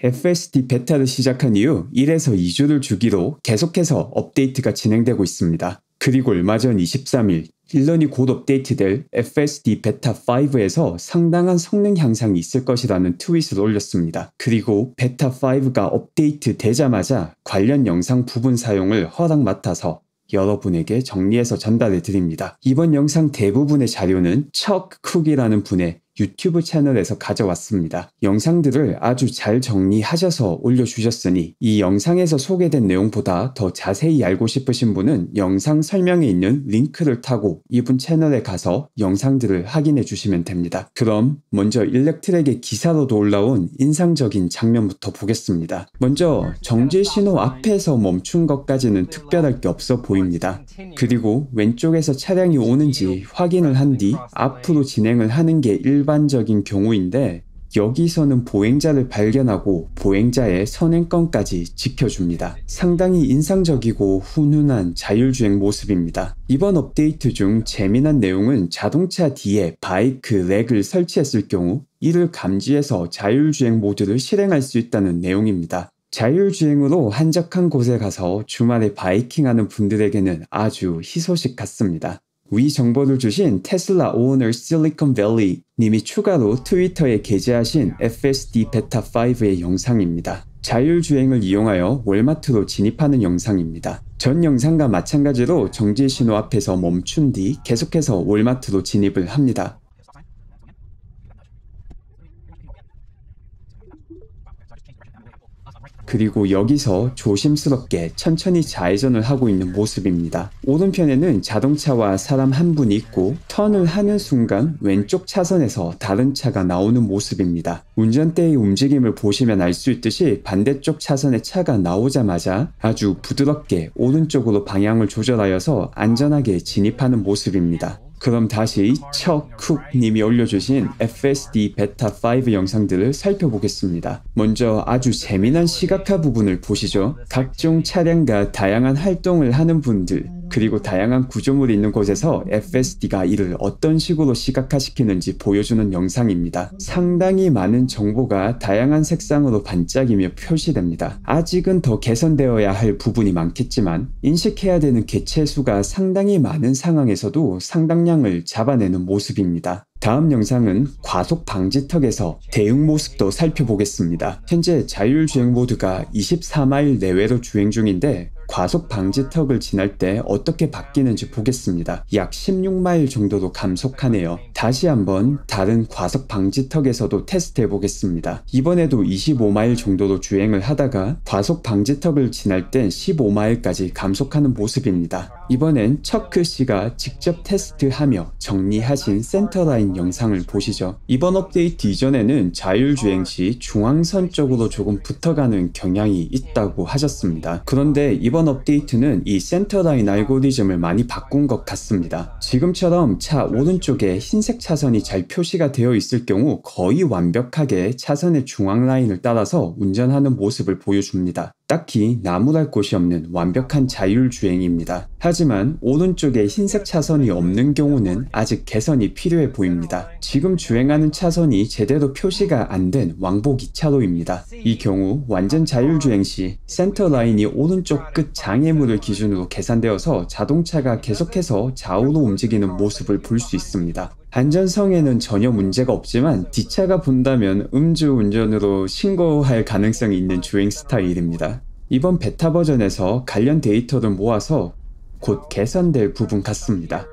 FSD 베타를 시작한 이후 1에서 2주를 주기로 계속해서 업데이트가 진행되고 있습니다. 그리고 얼마 전 23일 일런이 곧 업데이트될 FSD 베타 5에서 상당한 성능 향상이 있을 것이라는 트윗을 올렸습니다. 그리고 베타 5가 업데이트 되자마자 관련 영상 부분 사용을 허락 맡아서 여러분에게 정리해서 전달해 드립니다. 이번 영상 대부분의 자료는 척 쿡이라는 분의 유튜브 채널에서 가져왔습니다. 영상들을 아주 잘 정리하셔서 올려주셨으니 이 영상에서 소개된 내용보다 더 자세히 알고 싶으신 분은 영상 설명에 있는 링크를 타고 이분 채널에 가서 영상들을 확인해 주시면 됩니다. 그럼 먼저 일렉트랙의 기사로도 올라온 인상적인 장면부터 보겠습니다. 먼저 정지 신호 앞에서 멈춘 것까지는 특별할 게 없어 보입니다. 그리고 왼쪽에서 차량이 오는지 확인을 한 뒤 앞으로 진행을 하는 게 일반적인 경우인데 여기서는 보행자를 발견하고 보행자의 선행권까지 지켜줍니다. 상당히 인상적이고 훈훈한 자율주행 모습입니다. 이번 업데이트 중 재미난 내용은 자동차 뒤에 바이크 렉을 설치했을 경우 이를 감지해서 자율주행 모드를 실행할 수 있다는 내용입니다. 자율주행으로 한적한 곳에 가서 주말에 바이킹하는 분들에게는 아주 희소식 같습니다. 위 정보를 주신 테슬라 오너 실리콘밸리 님이 추가로 트위터에 게재하신 FSD 베타 5의 영상입니다. 자율주행을 이용하여 월마트로 진입하는 영상입니다. 전 영상과 마찬가지로 정지 신호 앞에서 멈춘 뒤 계속해서 월마트로 진입을 합니다. 그리고 여기서 조심스럽게 천천히 좌회전을 하고 있는 모습입니다. 오른편에는 자동차와 사람 한 분이 있고 턴을 하는 순간 왼쪽 차선에서 다른 차가 나오는 모습입니다. 운전대의 움직임을 보시면 알 수 있듯이 반대쪽 차선의 차가 나오자마자 아주 부드럽게 오른쪽으로 방향을 조절하여서 안전하게 진입하는 모습입니다. 그럼 다시 척쿡 님이 올려주신 FSD 베타 5 영상들을 살펴보겠습니다. 먼저 아주 재미난 시각화 부분을 보시죠. 각종 차량과 다양한 활동을 하는 분들 그리고 다양한 구조물이 있는 곳에서 FSD가 이를 어떤 식으로 시각화시키는지 보여주는 영상입니다. 상당히 많은 정보가 다양한 색상으로 반짝이며 표시됩니다. 아직은 더 개선되어야 할 부분이 많겠지만 인식해야 되는 개체 수가 상당히 많은 상황에서도 상당량을 잡아내는 모습입니다. 다음 영상은 과속 방지턱에서 대응 모습도 살펴보겠습니다. 현재 자율주행 모드가 24마일 내외로 주행 중인데 과속 방지턱을 지날 때 어떻게 바뀌는지 보겠습니다. 약 16마일 정도로 감속하네요. 다시 한번 다른 과속 방지턱에서도 테스트해 보겠습니다. 이번에도 25마일 정도로 주행을 하다가 과속 방지턱을 지날 땐 15마일까지 감속하는 모습입니다. 이번엔 척크씨가 직접 테스트하며 정리하신 센터라인 영상을 보시죠. 이번 업데이트 이전에는 자율주행 시 중앙선 쪽으로 조금 붙어가는 경향이 있다고 하셨습니다. 그런데 이번 업데이트는 이 센터라인 알고리즘을 많이 바꾼 것 같습니다. 지금처럼 차 오른쪽에 흰색 차선이 잘 표시가 되어 있을 경우 거의 완벽하게 차선의 중앙 라인을 따라서 운전하는 모습을 보여줍니다. 딱히 나무랄 곳이 없는 완벽한 자율주행입니다. 하지만 오른쪽에 흰색 차선이 없는 경우는 아직 개선이 필요해 보입니다. 지금 주행하는 차선이 제대로 표시가 안 된 왕복 2차로입니다. 이 경우 완전 자율주행 시 센터라인이 오른쪽 끝 장애물을 기준으로 계산되어서 자동차가 계속해서 좌우로 움직이는 모습을 볼 수 있습니다. 안전성에는 전혀 문제가 없지만 뒷차가 본다면 음주운전으로 신고할 가능성이 있는 주행 스타일입니다. 이번 베타 버전에서 관련 데이터를 모아서 곧 개선될 부분 같습니다.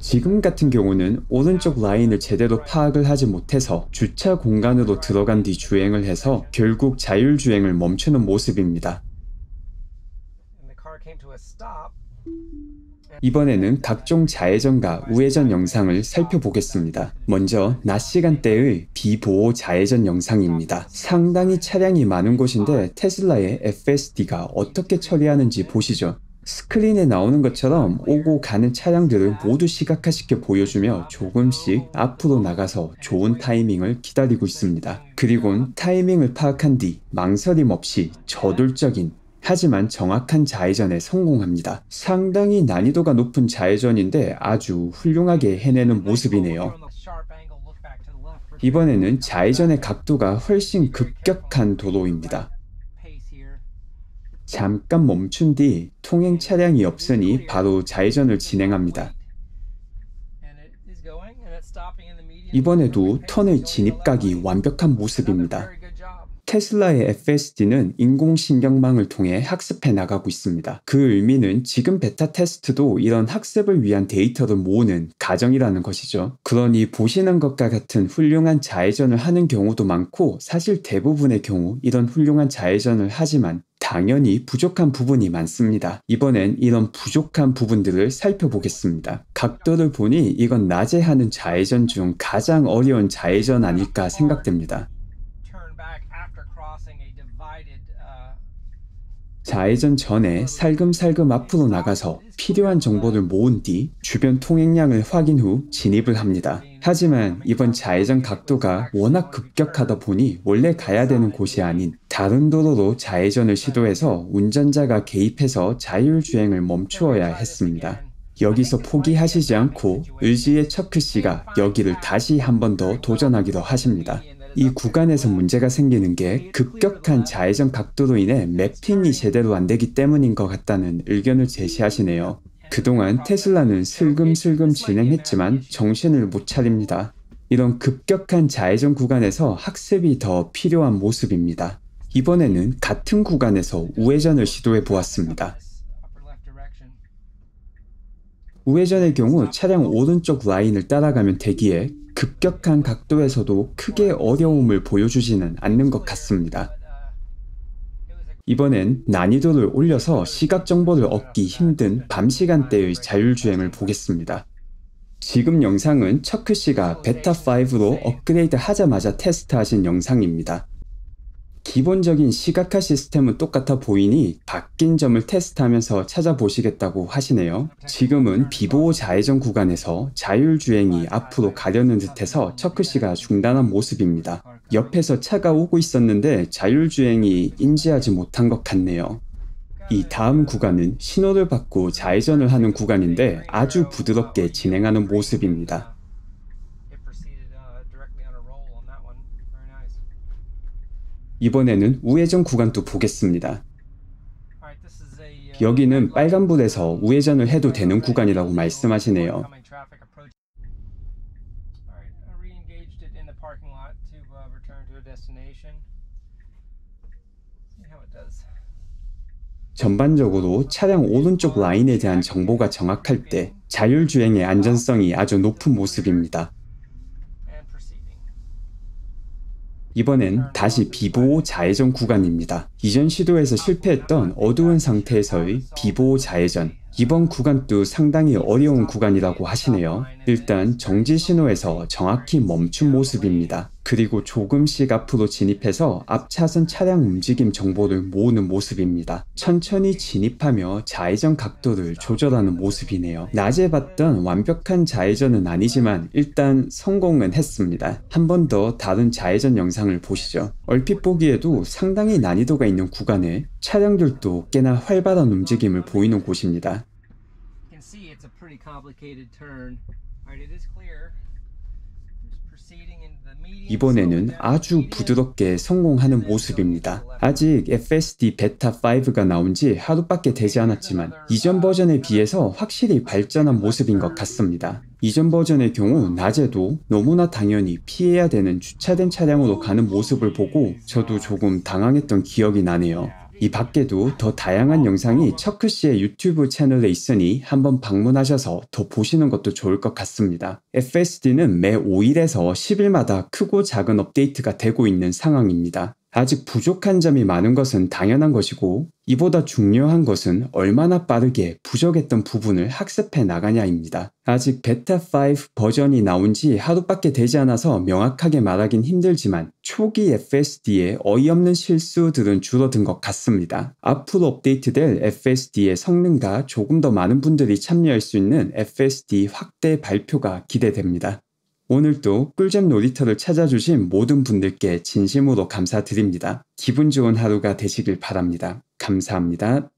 지금 같은 경우는 오른쪽 라인을 제대로 파악을 하지 못해서 주차 공간으로 들어간 뒤 주행을 해서 결국 자율주행을 멈추는 모습입니다. 이번에는 각종 좌회전과 우회전 영상을 살펴보겠습니다. 먼저 낮 시간대의 비보호 좌회전 영상입니다. 상당히 차량이 많은 곳인데 테슬라의 FSD가 어떻게 처리하는지 보시죠. 스크린에 나오는 것처럼 오고 가는 차량들을 모두 시각화시켜 보여주며 조금씩 앞으로 나가서 좋은 타이밍을 기다리고 있습니다. 그리곤 타이밍을 파악한 뒤 망설임 없이 저돌적인 하지만 정확한 좌회전에 성공합니다. 상당히 난이도가 높은 좌회전인데 아주 훌륭하게 해내는 모습이네요. 이번에는 좌회전의 각도가 훨씬 급격한 도로입니다. 잠깐 멈춘 뒤 통행 차량이 없으니 바로 좌회전을 진행합니다. 이번에도 턴의 진입각이 완벽한 모습입니다. 테슬라의 FSD는 인공신경망을 통해 학습해 나가고 있습니다. 그 의미는 지금 베타 테스트도 이런 학습을 위한 데이터를 모으는 과정이라는 것이죠. 그러니 보시는 것과 같은 훌륭한 좌회전을 하는 경우도 많고 사실 대부분의 경우 이런 훌륭한 좌회전을 하지만 당연히 부족한 부분이 많습니다. 이번엔 이런 부족한 부분들을 살펴보겠습니다. 각도를 보니 이건 낮에 하는 좌회전 중 가장 어려운 좌회전 아닐까 생각됩니다. 좌회전 전에 살금살금 앞으로 나가서 필요한 정보를 모은 뒤 주변 통행량을 확인 후 진입을 합니다. 하지만 이번 좌회전 각도가 워낙 급격하다 보니 원래 가야 되는 곳이 아닌 다른 도로로 좌회전을 시도해서 운전자가 개입해서 자율주행을 멈추어야 했습니다. 여기서 포기하시지 않고 의지의 척크 씨가 여기를 다시 한 번 더 도전하기로 하십니다. 이 구간에서 문제가 생기는 게 급격한 좌회전 각도로 인해 매핑이 제대로 안 되기 때문인 것 같다는 의견을 제시하시네요. 그동안 테슬라는 슬금슬금 진행했지만 정신을 못 차립니다. 이런 급격한 좌회전 구간에서 학습이 더 필요한 모습입니다. 이번에는 같은 구간에서 우회전을 시도해 보았습니다. 우회전의 경우 차량 오른쪽 라인을 따라가면 되기에 급격한 각도에서도 크게 어려움을 보여주지는 않는 것 같습니다. 이번엔 난이도를 올려서 시각 정보를 얻기 힘든 밤 시간대의 자율주행을 보겠습니다. 지금 영상은 척크 씨가 베타5로 업그레이드 하자마자 테스트하신 영상입니다. 기본적인 시각화 시스템은 똑같아 보이니 바뀐 점을 테스트하면서 찾아보시겠다고 하시네요. 지금은 비보호 좌회전 구간에서 자율주행이 앞으로 가려는 듯해서 척크씨가 중단한 모습입니다. 옆에서 차가 오고 있었는데 자율주행이 인지하지 못한 것 같네요. 이 다음 구간은 신호를 받고 좌회전을 하는 구간인데 아주 부드럽게 진행하는 모습입니다. 이번에는 우회전 구간도 보겠습니다. 여기는 빨간불에서 우회전을 해도 되는 구간이라고 말씀하시네요. 전반적으로 차량 오른쪽 라인에 대한 정보가 정확할 때 자율주행의 안전성이 아주 높은 모습입니다. 이번엔 다시 비보호 좌회전 구간입니다. 이전 시도에서 실패했던 어두운 상태에서의 비보호 좌회전, 이번 구간도 상당히 어려운 구간이라고 하시네요. 일단 정지 신호에서 정확히 멈춘 모습입니다. 그리고 조금씩 앞으로 진입해서 앞 차선 차량 움직임 정보를 모으는 모습입니다. 천천히 진입하며 좌회전 각도를 조절하는 모습이네요. 낮에 봤던 완벽한 좌회전은 아니지만 일단 성공은 했습니다. 한 번 더 다른 좌회전 영상을 보시죠. 얼핏 보기에도 상당히 난이도가 있는 구간에 차량들도 꽤나 활발한 움직임을 보이는 곳입니다. 이번에는 아주 부드럽게 성공하는 모습입니다. 아직 FSD 베타5가 나온 지 하루밖에 되지 않았지만 이전 버전에 비해서 확실히 발전한 모습인 것 같습니다. 이전 버전의 경우 낮에도 너무나 당연히 피해야 되는 주차된 차량으로 가는 모습을 보고 저도 조금 당황했던 기억이 나네요. 이 밖에도 더 다양한 영상이 척크씨의 유튜브 채널에 있으니 한번 방문하셔서 더 보시는 것도 좋을 것 같습니다. FSD는 매 5일에서 10일마다 크고 작은 업데이트가 되고 있는 상황입니다. 아직 부족한 점이 많은 것은 당연한 것이고 이보다 중요한 것은 얼마나 빠르게 부족했던 부분을 학습해 나가냐입니다. 아직 베타5 버전이 나온 지 하루밖에 되지 않아서 명확하게 말하긴 힘들지만 초기 FSD의 어이없는 실수들은 줄어든 것 같습니다. 앞으로 업데이트될 FSD의 성능과 조금 더 많은 분들이 참여할 수 있는 FSD 확대 발표가 기대됩니다. 오늘도 꿀잼 놀이터를 찾아주신 모든 분들께 진심으로 감사드립니다. 기분 좋은 하루가 되시길 바랍니다. 감사합니다.